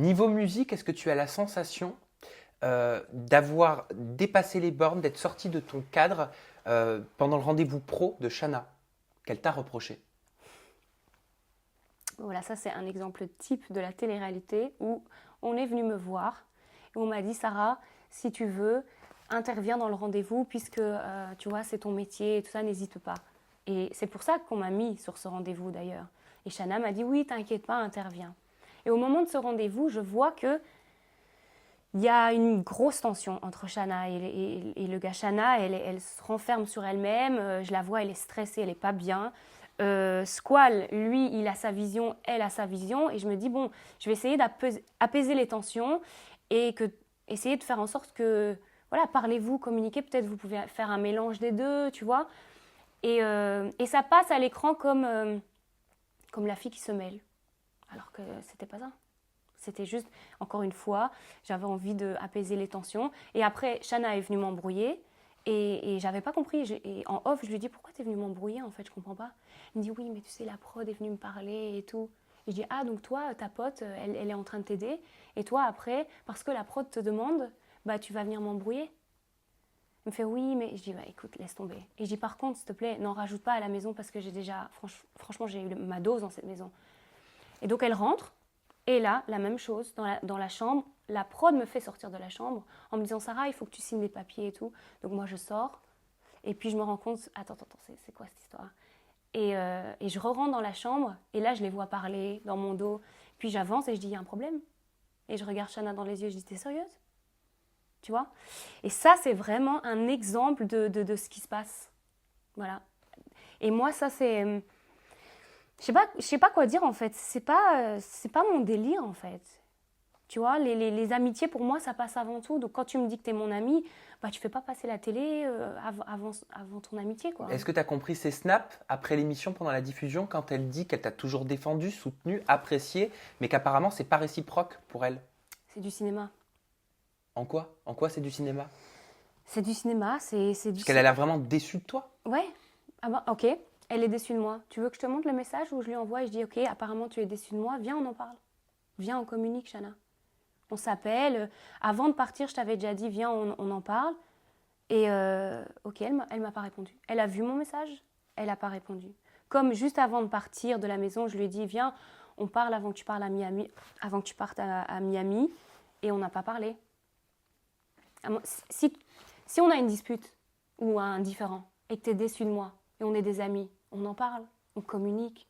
Niveau musique, est-ce que tu as la sensation d'avoir dépassé les bornes, d'être sorti de ton cadre pendant le rendez-vous pro de Shana, qu'elle t'a reproché? Voilà, ça c'est un exemple type de la télé-réalité où on est venu me voir et on m'a dit Sarah, si tu veux, interviens dans le rendez-vous puisque tu vois c'est ton métier et tout ça, n'hésite pas. Et c'est pour ça qu'on m'a mis sur ce rendez-vous d'ailleurs. Et Shana m'a dit oui, t'inquiète pas, interviens. Et au moment de ce rendez-vous, je vois que il y a une grosse tension entre Shana et le gars. Shana, elle se renferme sur elle-même. Je la vois, elle est stressée, elle n'est pas bien. Squall, lui, il a sa vision, elle a sa vision. Et je me dis, bon, je vais essayer d'apaiser les tensions et essayer de faire en sorte que, voilà, parlez-vous, communiquez. Peut-être vous pouvez faire un mélange des deux, tu vois. Et ça passe à l'écran comme la fille qui se mêle. Alors que c'était pas ça. C'était juste, encore une fois, j'avais envie d'apaiser les tensions. Et après, Shana est venue m'embrouiller. Et j'avais pas compris. Et en off, je lui dis pourquoi t'es venue m'embrouiller en fait, je comprends pas. Il me dit oui, mais tu sais, la prod est venue me parler et tout. Et je dis ah, donc toi, ta pote, elle est en train de t'aider. Et toi, après, parce que la prod te demande, bah tu vas venir m'embrouiller. Il me fait oui, mais je dis bah écoute, laisse tomber. Et je dis par contre, s'il te plaît, n'en rajoute pas à la maison parce que j'ai déjà, franchement, j'ai eu ma dose dans cette maison. Et donc elle rentre. Et là, la même chose, dans la chambre, la prod me fait sortir de la chambre en me disant Sarah, il faut que tu signes des papiers et tout. Donc moi, je sors. Et puis je me rends compte, attends, c'est quoi cette histoire et je re-rentre dans la chambre. Et là, je les vois parler dans mon dos. Puis j'avance et je dis, il y a un problème. Et je regarde Shana dans les yeux et je dis, t'es sérieuse? Tu vois? Et ça, c'est vraiment un exemple de ce qui se passe. Voilà. Et moi, ça, c'est... je sais pas quoi dire en fait. C'est pas mon délire en fait. Tu vois, les amitiés, pour moi, ça passe avant tout. Donc, quand tu me dis que tu es mon ami, bah, tu fais pas passer la télé avant ton amitié, quoi. Est-ce que tu as compris ses snaps après l'émission, pendant la diffusion, quand elle dit qu'elle t'a toujours défendu, soutenu, apprécié, mais qu'apparemment c'est pas réciproque pour elle? C'est du cinéma. En quoi? En quoi c'est du cinéma? C'est du cinéma, c'est du Parce qu'elle a cinéma. l'air vraiment déçue de toi. Ouais. Ah bah, ok. Elle est déçue de moi. Tu veux que je te montre le message où je lui envoie et je dis, ok, apparemment tu es déçue de moi, viens, on en parle. Viens, on communique, Shana. On s'appelle. Avant de partir, je t'avais déjà dit, viens, on en parle. Et ok, elle m'a pas répondu. Elle a vu mon message, elle n'a pas répondu. Comme juste avant de partir de la maison, je lui ai dit, viens, on parle avant que tu parles à Miami, avant que tu partes à Miami, et on n'a pas parlé. Si, si on a une dispute ou un différend et que tu es déçu de moi et on est des amis, on en parle, on communique.